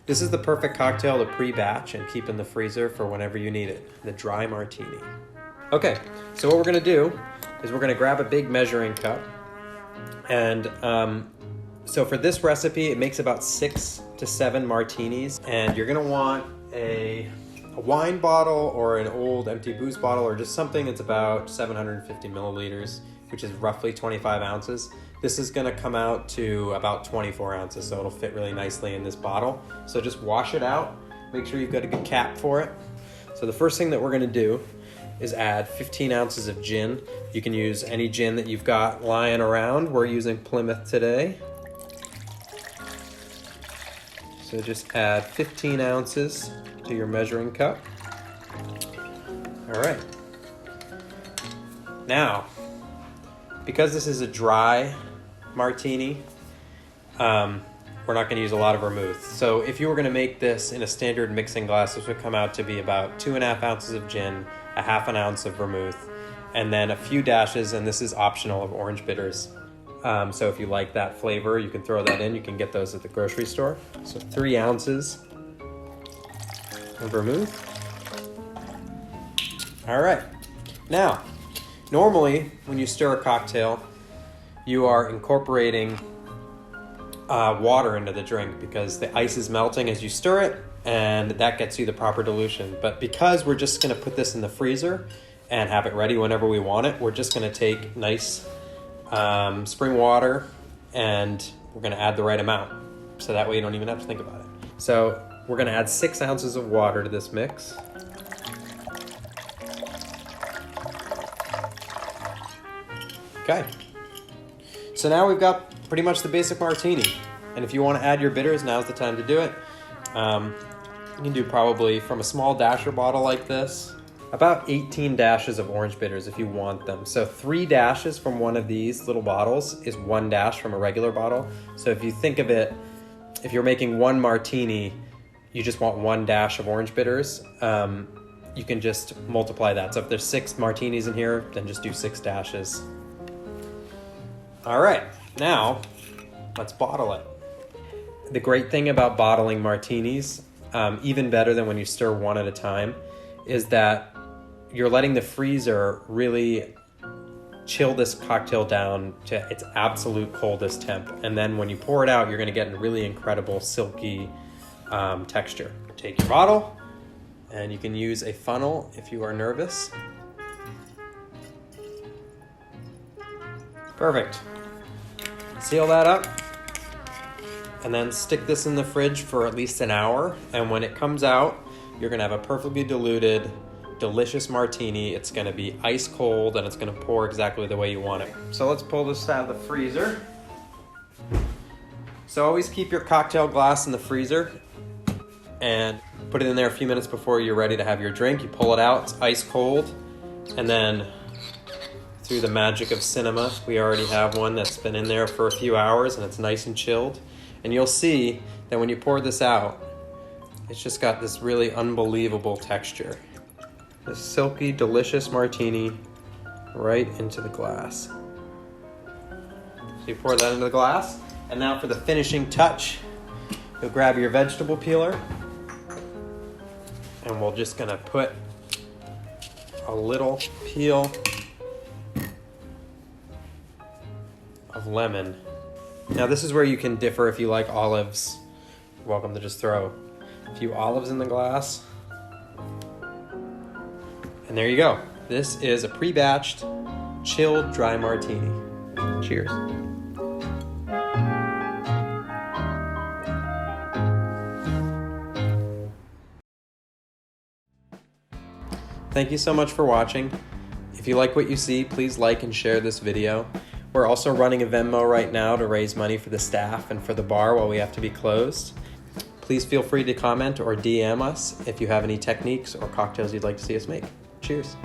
This is the perfect cocktail to pre-batch and keep in the freezer for whenever you need it, the dry martini. Okay, so what we're gonna do is we're gonna grab a big measuring cup. And so for this recipe, it makes about 6 to 7 martinis. And you're gonna want a wine bottle or an old empty booze bottle or just something that's about 750 milliliters, which is roughly 25 ounces. This is gonna come out to about 24 ounces, so it'll fit really nicely in this bottle. So just wash it out, make sure you've got a good cap for it. So the first thing that we're gonna do is add 15 ounces of gin. You can use any gin that you've got lying around. We're using Plymouth today. So just add 15 ounces to your measuring cup. All right. Now, because this is a dry martini, we're not gonna use a lot of vermouth. So if you were gonna make this in a standard mixing glass, this would come out to be about 2.5 ounces of gin, a half an ounce of vermouth, and then a few dashes, and this is optional, of orange bitters. So if you like that flavor, you can throw that in. You can get those at the grocery store. So 3 ounces of vermouth. All right. Now, normally when you stir a cocktail, you are incorporating water into the drink because the ice is melting as you stir it, and that gets you the proper dilution. But because we're just gonna put this in the freezer and have it ready whenever we want it, we're just gonna take nice spring water and we're gonna add the right amount. So that way you don't even have to think about it. So we're gonna add 6 ounces of water to this mix. Okay. So now we've got pretty much the basic martini. And if you want to add your bitters, now's the time to do it. You can do probably from a small dasher bottle like this, about 18 dashes of orange bitters if you want them. So 3 dashes from one of these little bottles is 1 dash from a regular bottle. So if you think of it, if you're making 1 martini, you just want 1 dash of orange bitters. You can just multiply that. So if there's 6 martinis in here, then just do 6 dashes. All right, now let's bottle it. The great thing about bottling martinis, even better than when you stir one at a time, is that you're letting the freezer really chill this cocktail down to its absolute coldest temp. And then when you pour it out, you're gonna get a really incredible silky texture. Take your bottle, and you can use a funnel if you are nervous. Perfect. Seal that up, and then stick this in the fridge for at least an hour. And when it comes out, you're gonna have a perfectly diluted, delicious martini. It's gonna be ice cold, and it's gonna pour exactly the way you want it. So let's pull this out of the freezer. So always keep your cocktail glass in the freezer and put it in there a few minutes before you're ready to have your drink. You pull it out, it's ice cold, and then through the magic of cinema, we already have one that's been in there for a few hours and it's nice and chilled. And you'll see that when you pour this out, it's just got this really unbelievable texture. This silky, delicious martini right into the glass. So you pour that into the glass, and now for the finishing touch, you'll grab your vegetable peeler, and we're just gonna put a little peel of lemon. Now this is where you can differ if you like olives. You're welcome to just throw a few olives in the glass. And there you go. This is a pre-batched, chilled, dry martini. Cheers. Thank you so much for watching. If you like what you see, please like and share this video. We're also running a Venmo right now to raise money for the staff and for the bar while we have to be closed. Please feel free to comment or DM us if you have any techniques or cocktails you'd like to see us make. Cheers.